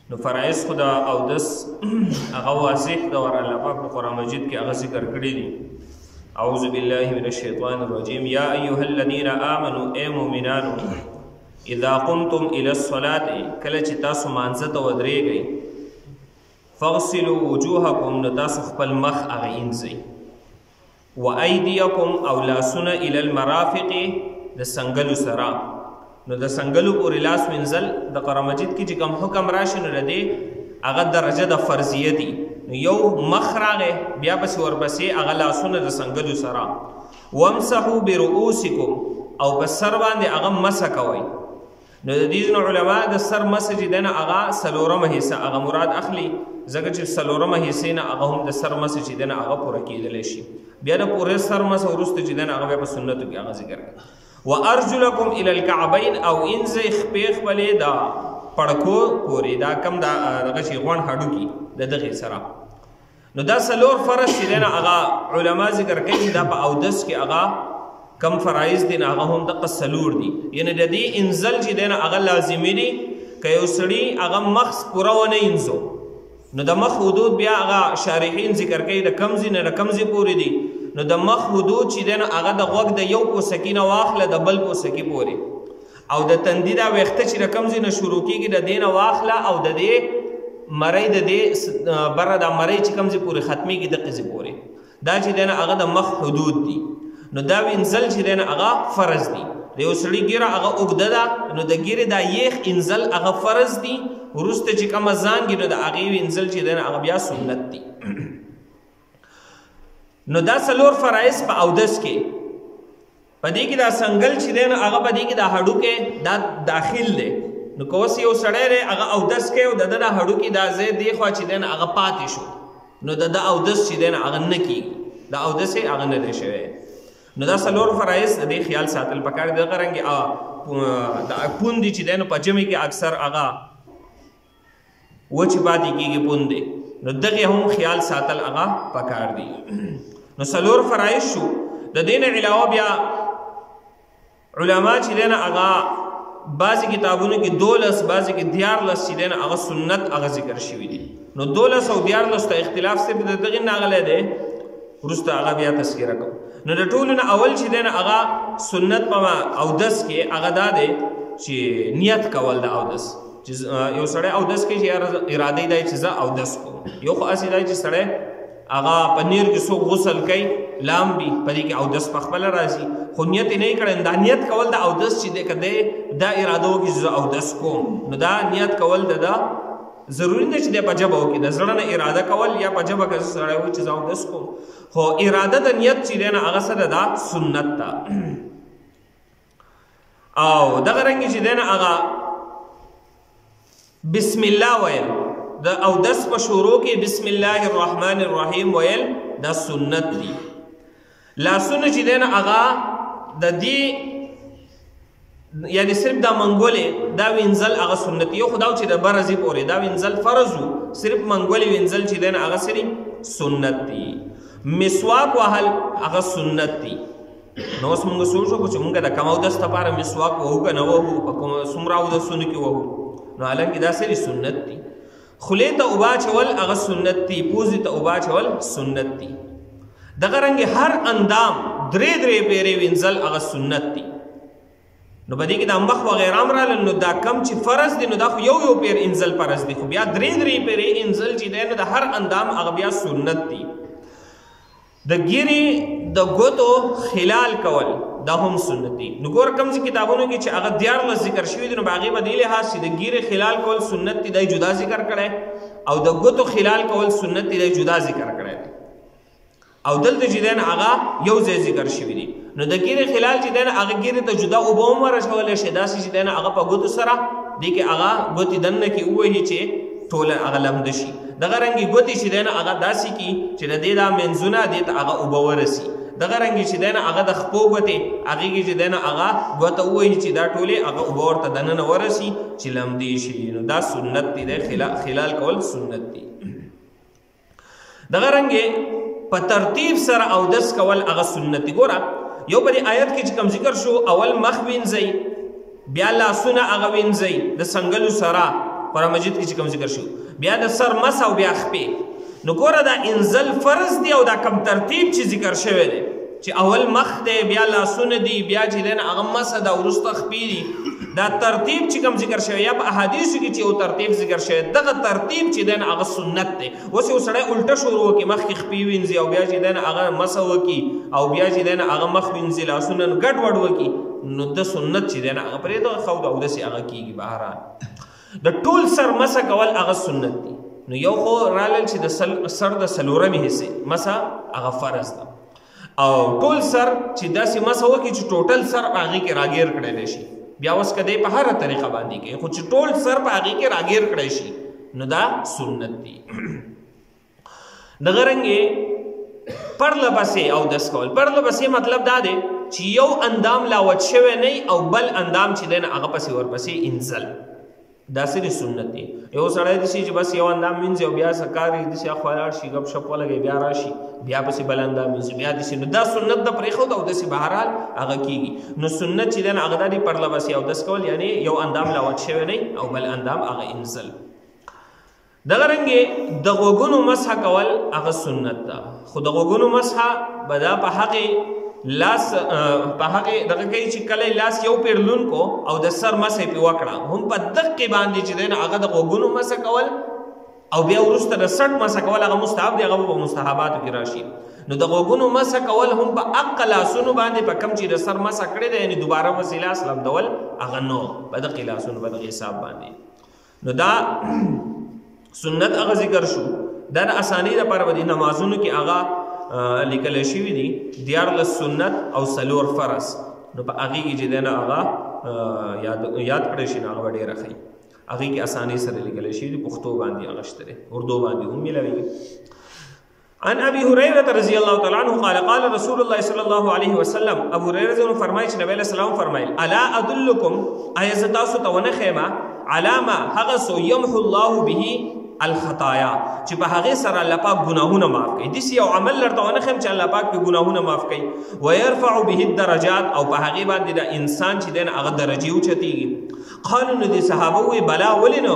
نو فرائض خو د اودس هغه واضح د ور الله پاک په قرآن مجید کې هغه ذکر کړي دي. اعوذ بالله من الشیطان الرجیم. یا ایها الذین آمنوا ای مؤمنانو اذا قمتم الى الصلاة کله چې تاسو مانځه ته ودرېږئ فاغسلوا وجوهکم نو تاسو خپل مخ هغه اینځئ وایدیکم او لاسونه الى المرافق د سنګلو سره. نو د سنګلو پورې لاس وینځل د قرآن مجید کې چې کوم حکم راشي نو د دې هغه درجه د فرضیه دي. نو یو مخ راغی بیا پسې ورپسې هغه لاسونه د سنګلو سره. وامسحوا برؤوسکم او په سر باندې هغه مسح کوئ. نو د دې علما د سر مسح چې دی نه هغه څلورمه حصه هغه مراد اخلي ځکه چې څلورمه حصې نه هغه هم د سر مسح چې دی نه هغه پوره کېدلی شي. بیا د پورې سر مسح وروسته چې دی نه هغه بیا په سنتو کې هغه ذکر کوي. وارجلکم الی الکعبین او انځئ خپې خپلې د پړکو پورې دا کم دغه شي غوڼ هډوکي د دغې سره. نو دا څلور فرض چې دی نه هغه علما ذکر کوي چې دا په اودس کې هغه کم فرایض دي نه هغه هم دغه څلور دي. یعنې د دې انزل چې دی نه هغه لازمي دي. که یو سړي هغه مخ پوره ونه انځو نو د مخ حدود بیا هغه شارحین ذکر کوي د کم ځای نه د کم ځای پورې دي. نو د مخ حدود چې دی نو هغه د غوږ د یو پوسکي نه واخله د بل پوسکي پورې او د تندي دا ویښته چې د کم ځای نه شروع کېږي د دې نه واخله او د دې مرۍ د دې بره دا مرۍ چې کم ځای پورې ختمېږي دغې ځای پورې دا چې دی نه هغه د مخ حدود دي. نو دا وینځل چې دی نه هغه فرض دي. د یو سړي ګیره هغه اوږده ده نو د ګیرې دا یخ انځل هغه فرض دي. وروسته چې کومه زانګي نو د هغې وینځل چې دی نه هغه بیا سنت دي. نو دا څلور فرایض په اودس کې په دې کې دا سنګل چې دی نو هغه په دې کې دا هډوکی دا داخل دی. نو که اوس یو سړی دی هغه اودس کوي او د ده دا هډوکي دا ځای دی خوا چې دی نو هغه پاتې شو نو د ده اودس چې دی نو هغه نه کېږي دا اودس یې هغه نه دی شوی. نو دا څلور فرایض د دې خیال ساتل پکار دی. دغه رنګې د پوندې چې دی نو په جمع کې اکثر هغه وچې پاتې کېږي پوندې نو دغې هم خیال ساتل هغه پکار دی. نو څلور فرایض شو. د دې نه علاوه بیا علما چې دی نه هغه بعضې کتابونو کې 12 بعضې کې 14 چې دی نه هغه سنت هغه ذکر شوي دي. نو 12 او 14 ته اختلاف صرف د دغې نه راغلی دی وروسته هغه بیا تذکره کوو. نو د ټولو نه اول چې دی نه هغه سنت په اودس کې هغه دا دی چې نیت کول د اودس. چې یو سړی اودس کوي چې اراده یې دی چې زه اودس کوم. یو خو هسې دی چې سړی هغه په نیر کې څوک غسل کوي لامبي په دې کې اودس په خپله راځي خو نیت یې نه یې کړی. دا نیت کول د اودس چې دی که دی دا اراده وکړي چې زه اودس کوم نو دا نیت کول د ده ضروري نه چې دی په ژبه وکړي د زړه نه اراده کول یا په ژبه که سړی وایي چې زه اودس کوم خو اراده د نیت چې دی نه هغه سره دا سنت ده. او دغه رنګې چې دی نه هغه بسم الله ویل د اودس په شروع کې بسم الله الرحمن الرحیم ویل دا سنت دي. لاسونه چې دی نه هغه د دې یعنی صرف دا منګولې دا وینځل هغه سنت یو خو دا چې د برزې پورې دا وینځل فرض وو صرف منګولې وینځل چې دی نه هغه صرف سنت دي. مسواک وهل هغه سنت دي. نو اوس موږ سوچ وکړو چې موږ د کم اودس لپاره مسواک وهو که نه وهو په کوم څومره اودسونو کې وهو نو حالانکې دا صرف سنت دي. خولې ته اوبه اچول هغه سنت دي. پوزې ته اوبه اچول سنت دي. دغه رنګې هر اندام درې پیرې وینځل هغه سنت دي. نو په دې کې د مخ وغیره هم راغلل نو دا کم چې فرض دی نو دا خو یو پیر انځل فرض دی خو بیا درې پیرې انځل چې دی نو د هر اندام هغه بیا سنت دي. د ګیرې د ګوتو خلال کول دا هم سنت دي. نو ګوره کوم چې کتابونو کې چې هغه 14 ذکر شوي دي نو په هغې به دې لحاظ چې د ګیرې خلال کول سنت دي دی جدا ذکر کړی او د ګوتو خلال کول سنت دي دی جدا ذکر کړی دی او دلته چې دی نه هغه یو ځای ذکر شوي دي. نو د ګیرې خلال چې دی نه هغه ګیرې ته جدا اوبه هم ورچولی شي داسې چې دی نه هغه په ګوتو سره دې کې هغه ګوتې دننه کې ووهي چې ټوله هغه لمده شي. دغه رنګې ګوتې چې دی نه هغه داسې کي چې د دې دا منځونه دې ته هغه اوبه ورسي. دغه رنګې چې دی نه هغه د خپو ګوتې هغې کې چې دی نه هغه ګوته ووهي چې دا ټولې هغه اوبه ورته دننه ورسي چې لمدې شي. نو دا سنت دی خلال کول سنت دی. دغه رنګې په ترتیب سره اودس کول هغه سنت دی. ګوره یو په دې آیت کې چې کوم ذکر شو اول مخ وینځئ بیا لاسونه هغه وینځئ د سنګلو سره قرآن مجید کې چې کوم ذکر شو. بیا د سر مس او بیا خپې. نو ګوره دا انزل فرض دی او دا کم ترتیب چې ذکر شوی دی چې اول مخ دی بیا لاسونه دي بیا چې دی هغه مسه ده وروسته خپې دي. دا ترتیب چې کوم ذکر شوی یا په احادیثو کې چې یو ترتیب ذکر شوی دغه ترتیب چې دی هغه سنت دی. اوس یو سړی الټه شروع وکړي مخکې خپې وینځي او بیا چې دی هغه مسه وکړي او بیا چې دی هغه مخ وینځي لاسونه ګډ وډ وکړي نو د سنت چې دی هغه پرېږده خو د اودسې هغه کېږي. بهرحال د ټول سر مسه کول هغه سنت دي. نو یو خو رالل چې د سر د څلورمې حصې مسه هغه فرض ده او ټول سر چې داسې مسه وکړي چې ټوټل سر په هغې کې راګیر کړی شي. بیا اوس که دی په هره طریقه باندې کوي خو چې ټول سر په هغې کې راګیر کړی شي نو دا سنت دي. دغه رنګې پرله پسې اودس کول. پرله پسې مطلب دا دی چې یو اندام لا وچ شوی نه او بل اندام چې دی نه هغه پسې ورپسې انزل دا سری سنت دی. یو سړی داسې چې بس یو اندام وینځي او بیا سکاري داسې اخوا لاړ شي ګپ شپ ولګوي بیا راشي بیا پسې بل اندام وینځي بیا داسې نو دا سنت د پرېښود او داسې بهرحال هغه کېږي. نو سنت چې دی نه هغه دا دی پرله پسې اودس کول یعنې یو اندام لا وچ شوی نه او بل اندام هغه انزل. دغه رنګې د غوږونو مسحه کول هغه سنت ده خو د غوږونو مسحه به دا په حقې لاس په هغې دغه کوي چې کله لاس یو پیرلونکو او د سر مسه یې پرې وکړه هم په دقې باندې چې دی نه هغه د غوږونو مسه کول او بیا وروسته د سټ مسه کول هغه مستحب دی هغه په مستحباتو کې راشي. نو د غوږونو مسه کول هم په حق لاسونو باندې په کم چې د سر مسه کړې ده یعنې دوباره مسې لاس لمدول هغه نو په دقې لاسونو په دغې حساب باندې. نو دا سنت هغه ذکر شو. دا د اسانۍ دپاره به دې نمازونو کې هغه لیکل شوي دي 14 سنت او 4 فرض. نو په هغې کې چې دی نه هغه یاد کړی شي نو هغه به ډېره ښه وي. هغې کې اسانۍ سره لیکلی شوي دي پښتو باندې هغه شته دی اردو باندې هم میلاویږي. عن ابي هريره رضي الله تعالى عنه قال قال رسول الله صلى الله عليه وسلم. ابو هريره فرمایي چې نبی علیه السلام فرمایل الا ادلکم آیا زه تاسو ته ونه ښیمه علی ما هغه څه یمحو الله به الخطایا چې په هغې سره الله پاک ګناهونه معاف کوي. داسې یو عمل درته ونه ښیم چې الله پاک پې ګناهونه معاف کوي. ویرفع به الدرجات او په هغې باندې د انسان چې دی نه هغه درجې اوچتېږي. قالو نو دې صحابه ووایي بلا ولې نو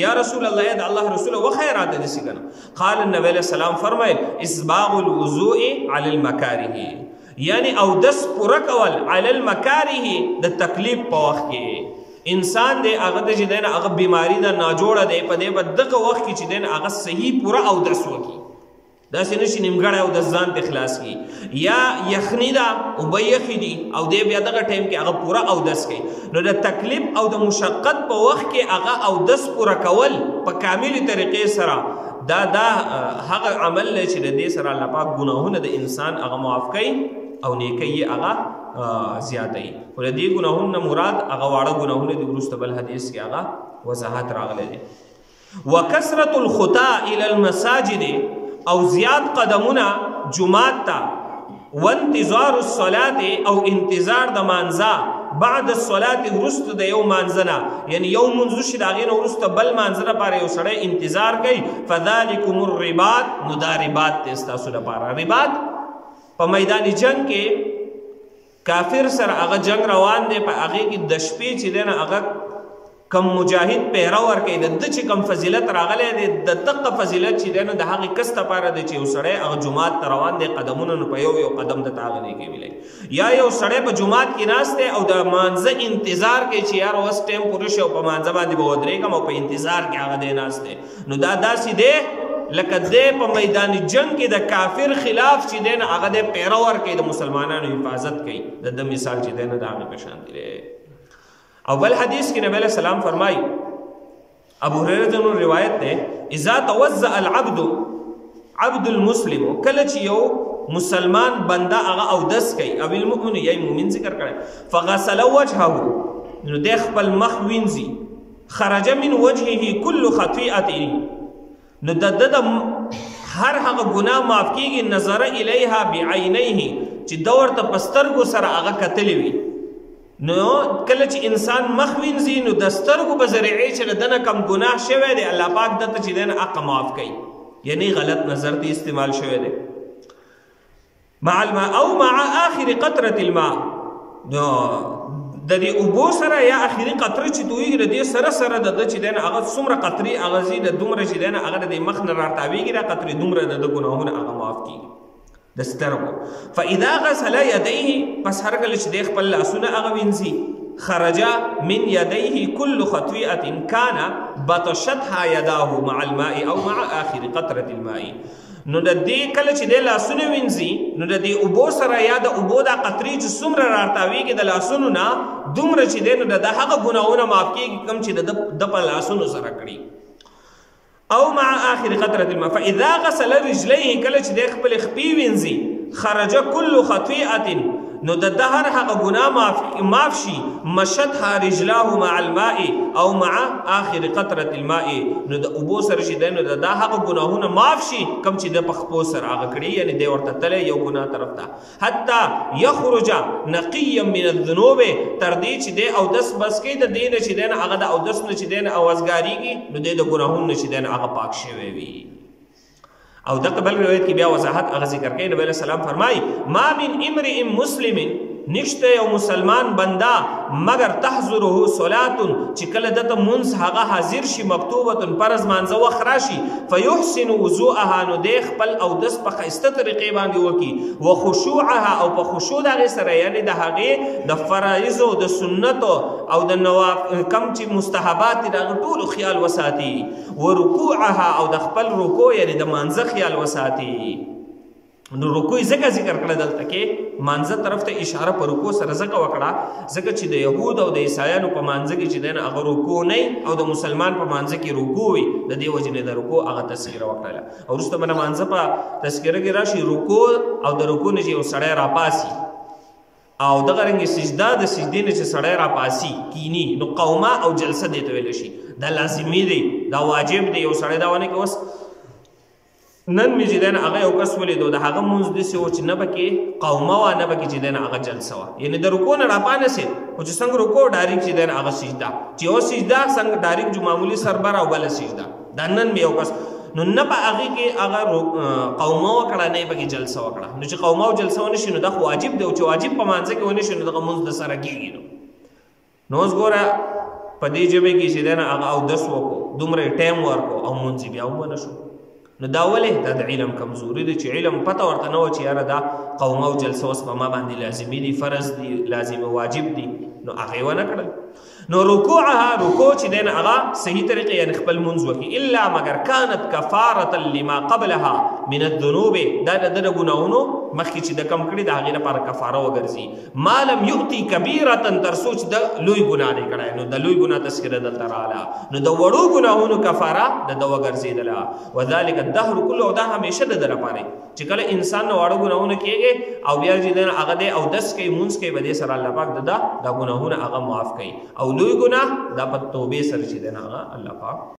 یا رسول الله یا د الله رسوله وښیه راته داسې که نه. قال النبي علیه السلام فرمایل اسباغ الوضوء علی المکاره یعنې اودس پوره کول علی المکاره د تکلیف په وخت کې. انسان دی هغه ته چې دی نه هغه بیماري ده ناجوړه دی په دې به دغه وخت کې چې دی نه هغه صحیح پوره اودس وکړي. داسې نه شي نیمګړی اودس ځان ته خلاص کړي یا یخني ده اوبه یخې دي او دی بیا دغه ټایم کې هغه پوره اودس کوي. نو د تکلیف او د مشقت په وخت کې هغه اودس پوره کول په کاملې طریقې سره دا هغه عمل دی چې د دې سره الله پاک ګناهونه د انسان هغه معاف کوي او نیکۍ یې هغه زیاتوي. خو د دې ګناهونو نه مراد هغه واړه ګناهونه دي وروسته بل حدیث کې هغه وضاحت راغلی دی. وکثرة الخطا الى المساجد او زیات قدمونه جماعت ته وانتظار الصلاة او انتظار د مانځه بعد الصلاة وروسته د یو مانځه نه یعنی یو منځ وشي د هغې نه وروسته بل مانځه لپاره یو سړی انتظار کوي. فذلکم الرباط نو دا رباط دی ستاسو لپاره. رباط په میدان جنگ کې کافر سره هغه جنگ روان دی په هغې کې د شپې چې دی نه هغه کم مجاهد پیره ورکوي د ده چې کم فضیلت راغلی دی د دغه فضیلت چې دی نه د هغې کس دپاره دی چې یو سړی هغه جومات ته روان دی قدمونه نو په یو قدم دته هغه دی کوي یا یو سړی په جومات کې ناست دی او د مانځه انتظار کوي چې یار اوس ټایم پوره شي او په مانځه باندې به ودرېږم او په انتظار کې هغه دی ناست دی. نو دا داسې دی لکه دی په میدان جنگ کې د کافر خلاف چې دی نه هغه دی پیره ورکوي د مسلمانانو حفاظت کوي. د ده مثال چې دی نه د هغې په شان دی. او بل حدیث کې نبی علیه السلام فرمایي ابو هريره روایت دی اذا توضأ العبد عبد المسلم کله چې یو مسلمان بنده هغه اودس کوي او المؤمن یا مؤمن ذکر کړی فغسل وجهه نو دی خپل مخ وینځي خرج من وجهه كل خطیئة نو د هر هغه ګناه معاف کېږي نظر الیها بعینیه چې ده ورته په سترګو سره هغه کتلی وي. نو کله چې انسان مخ وینځي نو د سترګو په ذریعې چې د ده نه کم ګناه شوی دی الله پاک دته چې دی نه هغه معاف کوي یعنی غلط نظر ته استعمال شوی دی. مع الماء او مع آخر قطرة الماء د دې اوبو سره یا اخري قطره چې تویږي د دې سره سره د چې دی نه هغه څومره قطرې هغه ځي د دومره چې دی نه هغه د مخ نه راتاویږي دا قطرې دومره د ګناهونه هغه معاف کېږي د سترګو. فاذا غسل يديه پس هر کله چې دی خپل لاسونه هغه وینځي خرج من يديه كل خطيئة كان بطشتها يداه مع الماء او مع آخر قطرة الماء. نو د دې کله چې د لاسونه وینځي نو د دې اوبو سره یا د اوبو دا قطرې چې څومره راتاویږي د لاسونو نه دومره چې دی نو د هغه ګناهونه معاف کېږي کوم چې د په لاسونو سره کړي. او مع آخر قطرة الماء. فاذا غسل رجليه کله چې د خپل خپې وینځي خرج كل خطيئة نو د هر هغه ګناه معاف شي مشتها رجلاه مع الماء او مع آخر قطرة الماء. نو د اوبو سره چې دی نو د هغه ګناهونه معاف شي کوم چې د په خپو سره هغه کړي یعنی دی ورته تللی یو ګناه طرف ته حتی یخرج نقیا من الذنوب تر دې چې دی اودس بس کوي د دې نه چې دی نه هغه د اودس نه چې دی نه اوازګارېږي نو دی د ګناهونو نه چې دی نه هغه پاک شوی وي. او دغه بل روایت کې بیا وضاحت هغه ذکر کوي. نبی علیہ السلام فرمایي ما من امرئ مسلم نشته یو مسلمان بندا مگر تحضره صلات چې کله دته منځ هغه حاضر شي مکتوبه فرض مانځه وخت راشي فیحسن وضوءها نو دی خپل اودس په ښایسته طریقې باندې وکړي وخشوعها او په خشوع د هغې سره یعنې د هغې د فرایضو د سنتو او د کم چې مستحبات دي د هغه ټولو خیال وساتي ورکوعها او د خپل رکوع یعنې د مانځه خیال وساتي. نو رکوع ځکه ذکر کړه دلته کې مانځه طرف ته اشاره په رکوع سره ځکه وکړه ځکه چې د یهود او د عیسایانو په مانځه کې چې دی نه هغه رکوع نه او د مسلمان په مانځه کې رکوع وي د دې وجې نه د رکوع هغه تذکره وکړله. او وروسته به د مانځه په تذکره کې راشي رکوع او د رکوع نه چې یو سړی راپاسي او دغه رنګې سجده د سجدې نه چې سړی راپاسي کینی نو قومه او جلسه دې ته ویلی شي. دا لازمي دی دا واجب دی. یو سړی دا ونه کې اوس نن مې چې دی نه هغه یو کس ولیدو د هغه مونځ داسې و چې نه به کې قومه وه نه به کې چې دی نه هغه جلسه وه یعنې د رکوع نه راپانسېد خو چې څنګه رکوع ډایرکټ چې دی نه هغه سجده چې یو سجده څنګه ډایرکټ جو معمولي سربر او بله سجده دا نن مې یو کس نو نه په هغې کې هغه قومه وکړه نه یې پکې جلسه وکړه. نو چې قومه او جلسه ونه شي نو دا خو واجب دی او چې واجب په مانځه کې ونه شي نو دغه مونځ د سره کېږي. نو اوس ګوره په دې ژبې کې چې دی نه هغه اودس وکړو دومره ټایم ورکړو او مونځ بیا ونه شو نو دا ولې دا د علم کمزوري دی چې علم پته ورته نه وه چې یاره دا قومه او جلسه اوس په ما باندې لازمي دي فرض دي لازم واجب دي نو هغه یې ونه کړل. نو رکوعها رکوع چې دی نه هغه صحیح طریقې یعنې خپل مونځ وکړي الا مگر كانت کفارة لما قبلها من الذنوب دا د ده د ګناهونو مخکې چې د کم کړي د هغې لپاره کفاره وګرځي ما لم یؤتي کبیرة تر څو چې د لوی ګناه دی کړی نو د لوی ګناه تذکره دلته راغله نو د وړو ګناهونو کفاره د ده وګرځېدله وذلک الدهر کله او دا همیشه د ده لپاره چې کله انسان نه واړه ګناهونه کېږي او بیا چې دی هغه دی اودس کوي مونځ کوي په دې سره الله پاک د ده دا ګناهونه هغه معاف کوي او لوی ګناه دا په توبې سره چې دی هغه الله پاک